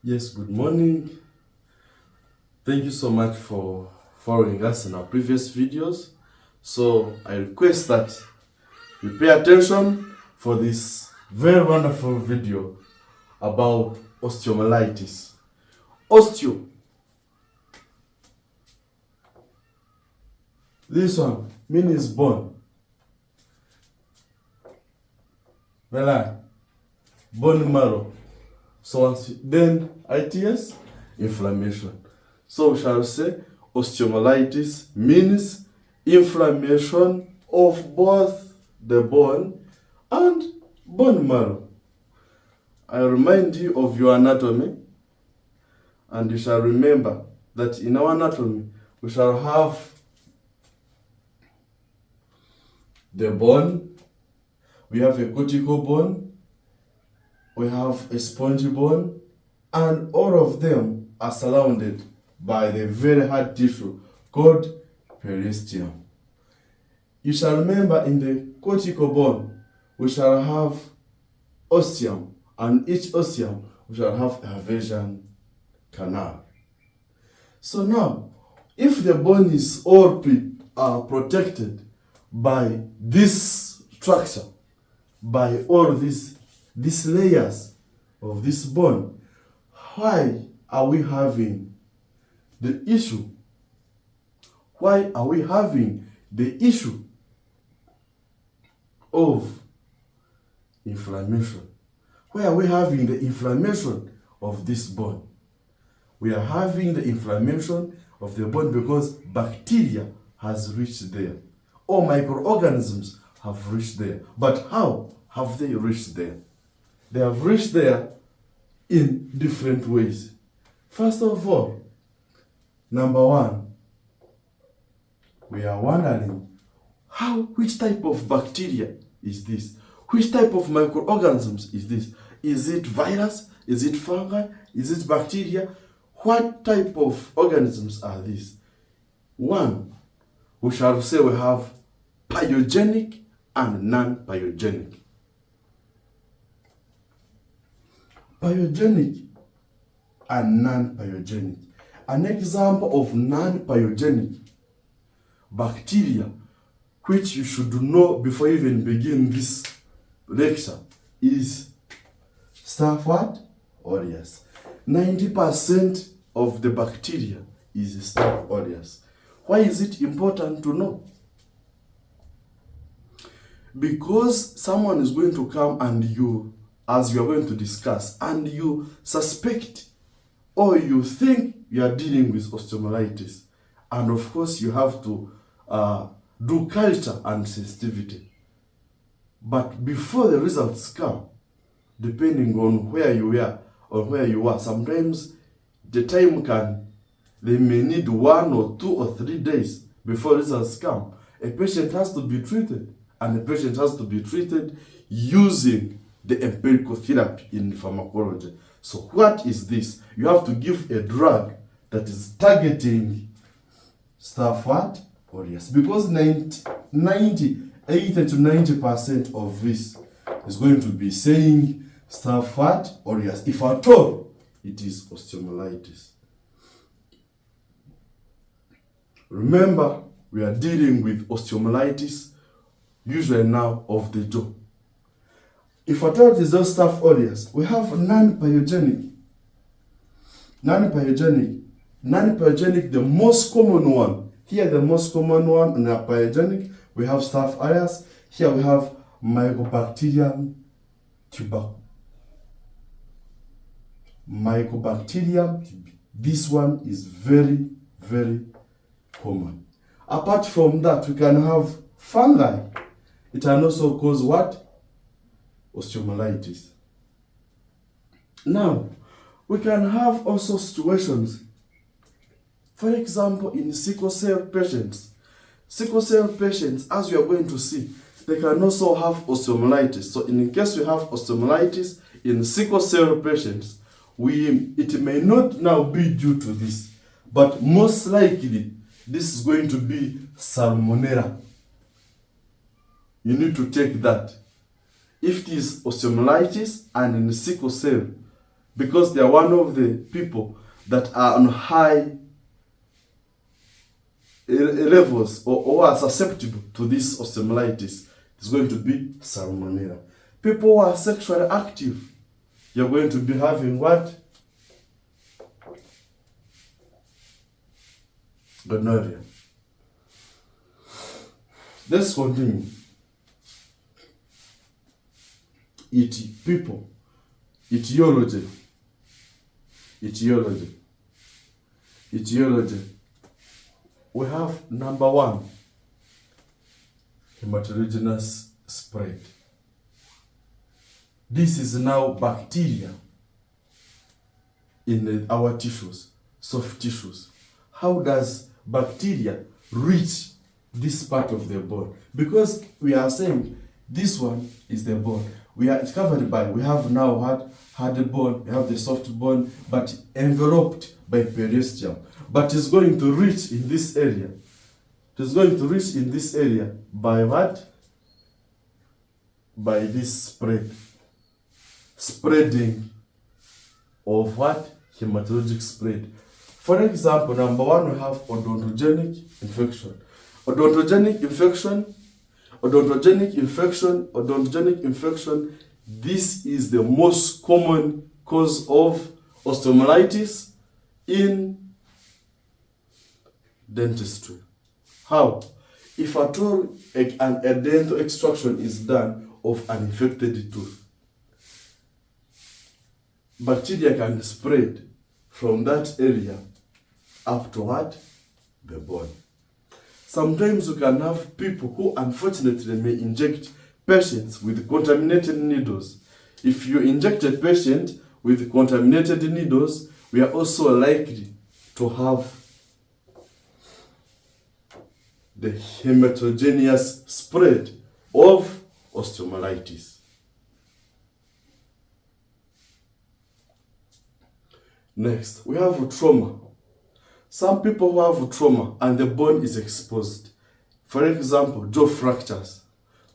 Yes, good morning. Thank you so much for following us in our previous videos. So I request that you pay attention for this very wonderful video about osteomyelitis. Osteo, this one means bone. Well, bone marrow. So then ITS, inflammation. So we shall say osteomyelitis means inflammation of both the bone and bone marrow. I remind you of your anatomy, and you shall remember that in our anatomy we shall have the bone, we have a cortical bone, we have a spongy bone, and all of them are surrounded by the very hard tissue called periosteum. You shall remember in the cortical bone, we shall have ostium, and each ostium we shall have a Haversian canal. So now, if the bone is all protected by this structure, by all these layers of this bone, why are we having the issue? Why are we having the issue of inflammation? Why are we having the inflammation of this bone? We are having the inflammation of the bone because bacteria has reached there, or microorganisms have reached there. But how have they reached there? They have reached there in different ways. First of all, number one, we are wondering which type of bacteria is this? Which type of microorganisms is this? Is it virus? Is it fungi? Is it bacteria? What type of organisms are these? One, we shall say we have pyogenic and non-pyogenic. Pyogenic and non-pyogenic. An example of non-pyogenic bacteria, which you should know before you even begin this lecture, is Staph aureus. 90% of the bacteria is Staph aureus. Why is it important to know? Because someone is going to come and you, as you are going to discuss, and you suspect or you think you are dealing with osteomyelitis, and of course you have to do culture and sensitivity. But before the results come, depending on where you are or where you are, sometimes the time they may need 1 or 2 or 3 days before results come. A patient has to be treated, and the patient has to be treated using the empirical therapy in pharmacology. So what is this? You have to give a drug that is targeting Staph aureus, because 80 to 90% of this is going to be saying Staph aureus, if at all it is osteomyelitis. Remember, we are dealing with osteomyelitis, usually now of the jaw. If at all it is just Staph aureus, we have non-pyogenic. Non-pyogenic, the most common one. Here, the most common one in the pyogenic, we have Staph aureus. Here we have Mycobacterium tuberculosis. This one is very, very common. Apart from that, we can have fungi. It can also cause what? Osteomyelitis. Now, we can have also situations. For example, in sickle cell patients. Sickle cell patients, as we are going to see, they can also have osteomyelitis. So in case we have osteomyelitis in sickle cell patients, it may not now be due to this, but most likely this is going to be salmonella. You need to take that. If it is osteomyelitis and in sickle cell, because they are one of the people that are on high levels or are susceptible to this osteomyelitis. It's going to be salmonella. People who are sexually active, you're going to be having what? Gonorrhea. Let's continue. People. Etiology. We have number one, hematogenous spread. This is now bacteria in our tissues, soft tissues. How does bacteria reach this part of the bone? Because we are saying this one is the bone. We are covered by, we have now hard bone, we have the soft bone, but enveloped by periosteum. But it's going to reach in this area. It is going to reach in this area by what? By this spreading of what? Hematologic spread. For example, number one, we have odontogenic infection. Odontogenic infection, this is the most common cause of osteomyelitis in dentistry. How? If at all a dental extraction is done of an infected tooth, bacteria can spread from that area up to what? The bone. Sometimes you can have people who unfortunately may inject patients with contaminated needles. If you inject a patient with contaminated needles, we are also likely to have the hematogenous spread of osteomyelitis. Next, we have trauma. Some people who have trauma and the bone is exposed. For example, jaw fractures.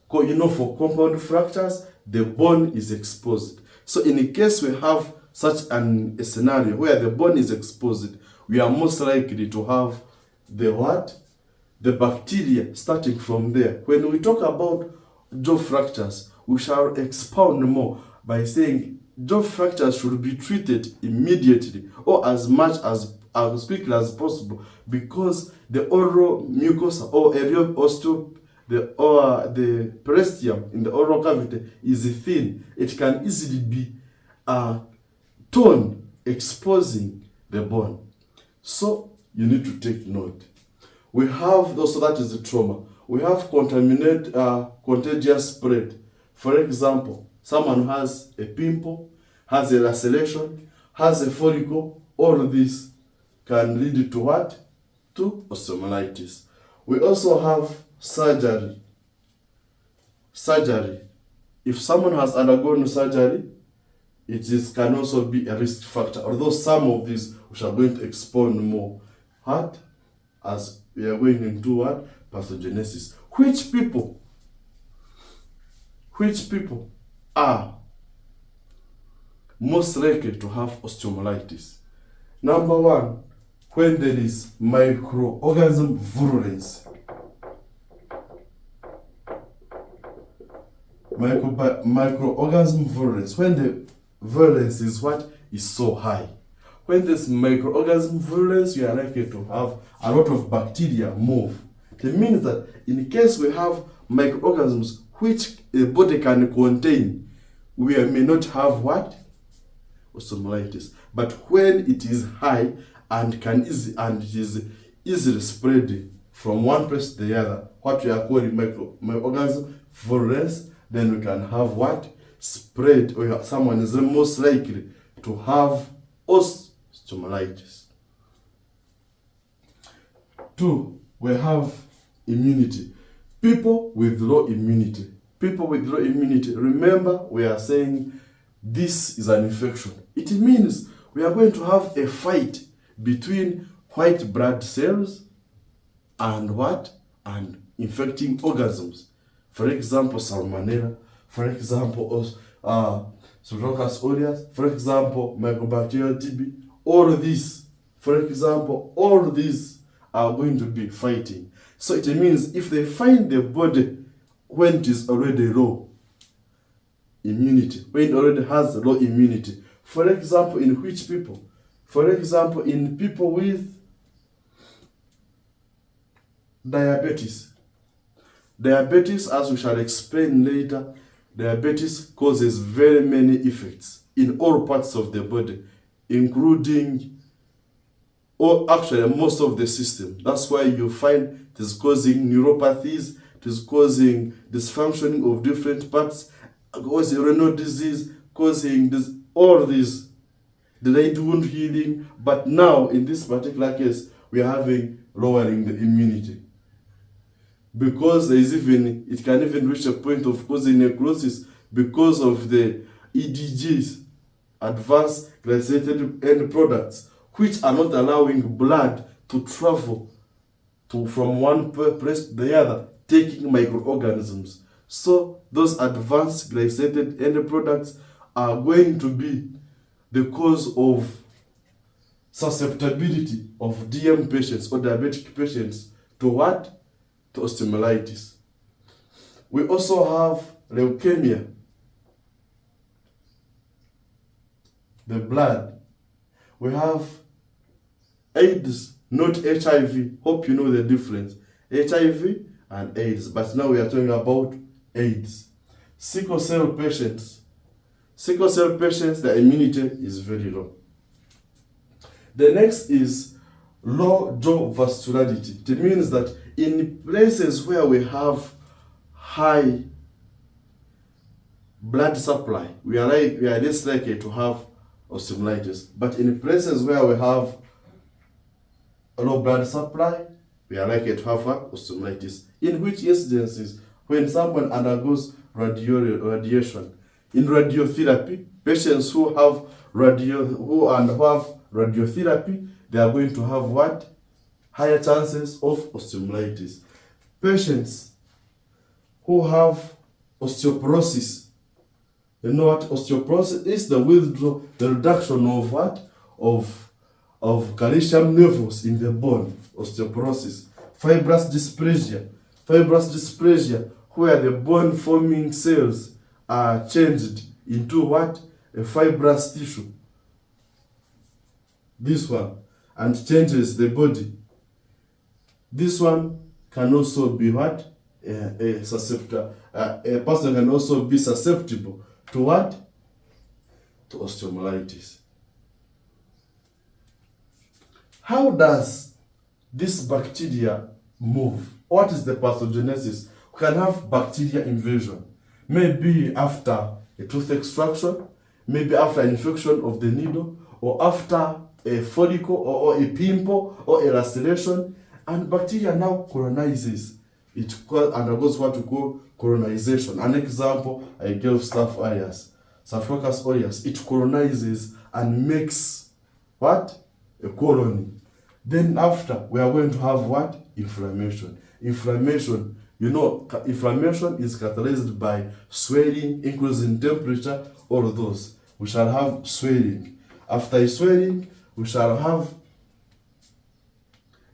For compound fractures, the bone is exposed. So in case we have such a scenario where the bone is exposed, we are most likely to have the what? The bacteria starting from there. When we talk about jaw fractures, we shall expound more by saying jaw fractures should be treated immediately or as quickly as possible, because the oral mucosa or the periosteum in the oral cavity is thin. It can easily be torn, exposing the bone. So you need to take note. We have also, that is the trauma. We have contagious spread. For example, someone has a pimple, has a laceration, has a follicle. All of this can lead to what? To osteomyelitis. We also have surgery. If someone has undergone surgery, it can also be a risk factor. Although some of these we are going to expound more as we are going into what? Pathogenesis. Which people are most likely to have osteomyelitis? Number one, when there is microorganism virulence. Microorganism virulence. When the virulence is what? Is so high. When there's microorganism virulence, we are likely to have a lot of bacteria move. It means that in case we have microorganisms which a body can contain, we may not have what? Osteomyelitis. But when it is high and it is easily spread from one place to the other, what we are calling microorganism virulence, then we can have what? Spread, or someone is most likely to have osteomyelitis. 2, we have immunity. People with low immunity. Remember, we are saying this is an infection. It means we are going to have a fight between white blood cells and what? And infecting organisms. For example, salmonella. For example, Staphylococcus aureus, for example, mycobacterial TB, all these, for example, all these are going to be fighting. So it means if they find the body when it is already low immunity, when it already has low immunity, for example, in which people? For example, in people with diabetes. Diabetes, as we shall explain later, diabetes causes very many effects in all parts of the body, including, or actually most of the system. That's why you find it is causing neuropathies, it is causing dysfunctioning of different parts, causing renal disease, causing this, all these, delayed wound healing. But now, in this particular case, we are having lowering the immunity. Because there is even, it can even reach a point of causing necrosis because of the EDGs, advanced glycated end products, which are not allowing blood to travel from one place to the other, taking microorganisms. So those advanced glycated end products are going to be the cause of susceptibility of DM patients or diabetic patients to what? To osteomyelitis. We also have leukemia, the blood. We have AIDS, not HIV. Hope you know the difference. HIV and AIDS, but now we are talking about AIDS. Sickle cell patients. Sickle cell patients, the immunity is very low. The next is low jaw vascularity. It means that in places where we have high blood supply, we are less likely to have osteomyelitis. But in places where we have low blood supply, we are likely to have osteomyelitis. In which incidences? When someone undergoes radiation. In radiotherapy, patients who have radiotherapy, they are going to have what? Higher chances of osteomyelitis. Patients who have osteoporosis. You know what osteoporosis is? The withdrawal, the reduction of what? Of calcium levels in the bone. Osteoporosis. Fibrous dysplasia. Fibrous dysplasia, where the bone forming cells are changed into what? A fibrous tissue. This one. And changes the body. This one can also be what? A person can also be susceptible to what? To osteomyelitis. How does this bacteria move? What is the pathogenesis? We can have bacteria invasion. Maybe after a tooth extraction, maybe after infection of the needle, or after a follicle or a pimple or a laceration. And bacteria now colonizes. It undergoes what we call colonization. An example I gave Staphylococcus aureus. It colonizes and makes what? A colony. Then after, we are going to have what? Inflammation. Inflammation, you know, inflammation is characterized by swelling, increase in temperature, all of those. We shall have swelling. After swelling, we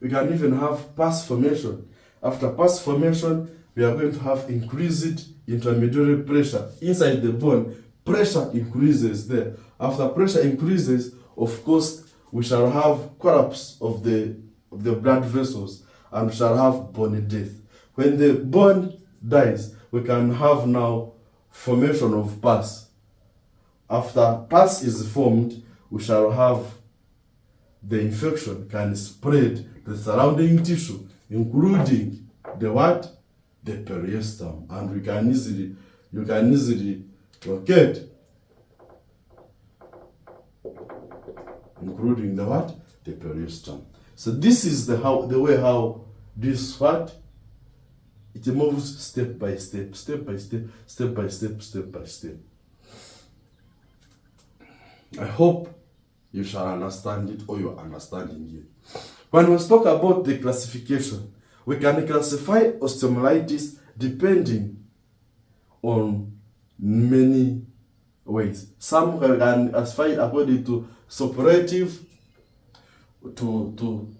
can even have pus formation. After pus formation, we are going to have increased intermediary pressure inside the bone. Pressure increases there. After pressure increases, of course, we shall have collapse of the blood vessels, and we shall have bone death. When the bone dies, we can have now formation of pus. After pus is formed, we shall have the infection can spread the surrounding tissue, including the what? The periosteum, and you can easily locate, including the what? The periosteum. So this is the way how this what? It moves step by step, step by step, step by step, step by step. I hope you shall understand it, or you are understanding it. When we talk about the classification, we can classify osteomyelitis depending on many ways. Some can classify it according to suppurative, to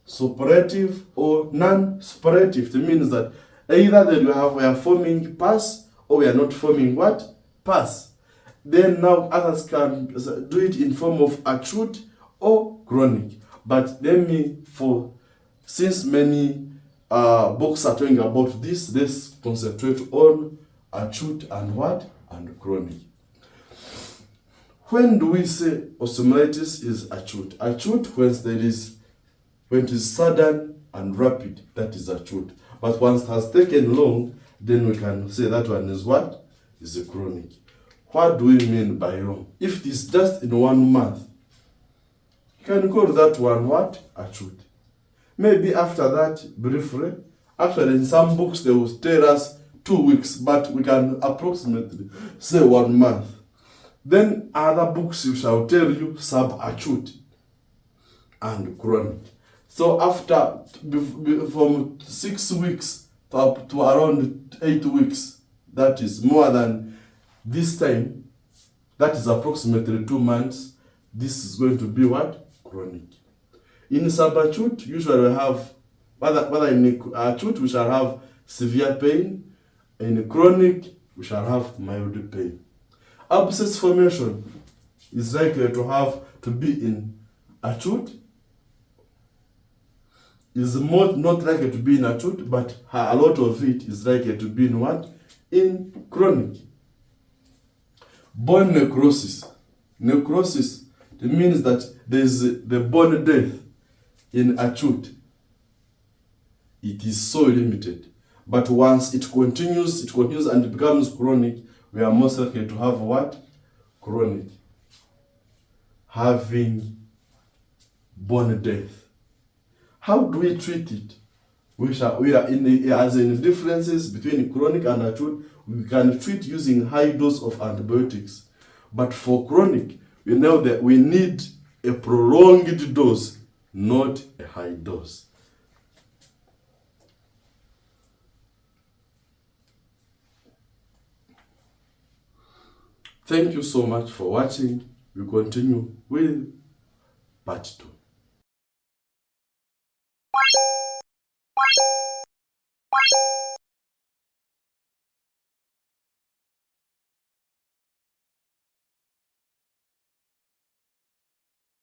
suppurative or non-suppurative. It means that either that we are forming pus or we are not forming what? Pus. Then now others can do it in form of acute or chronic. But let me, since many books are talking about this, let's concentrate on acute and what? And chronic. When do we say osteomyelitis is acute? Acute when it is sudden and rapid, that is acute. But once it has taken long, then we can say that one is what? Is a chronic. What do we mean by long? If it is just in 1 month, you can call that one what? Acute. Maybe after that, briefly, after in some books they will tell us 2 weeks, but we can approximately say 1 month. Then other books you shall tell you subacute and chronic. So after, from 6 weeks to around 8 weeks, that is more than this time, that is approximately 2 months, this is going to be what? Chronic. In subacute, usually we have, whether in acute we shall have severe pain, in chronic we shall have mild pain. Abscess formation is likely to be in acute, is not likely to be in acute, but a lot of it is likely to be in what? In chronic. Bone necrosis. Necrosis, it means that there is the bone death in acute. It is so limited. But once it continues and it becomes chronic, we are most likely to have what? Chronic. Having bone death. How do we treat it? We are as in differences between chronic and acute. We can treat using high dose of antibiotics. But for chronic, we know that we need a prolonged dose, not a high dose. Thank you so much for watching. We continue with part 2.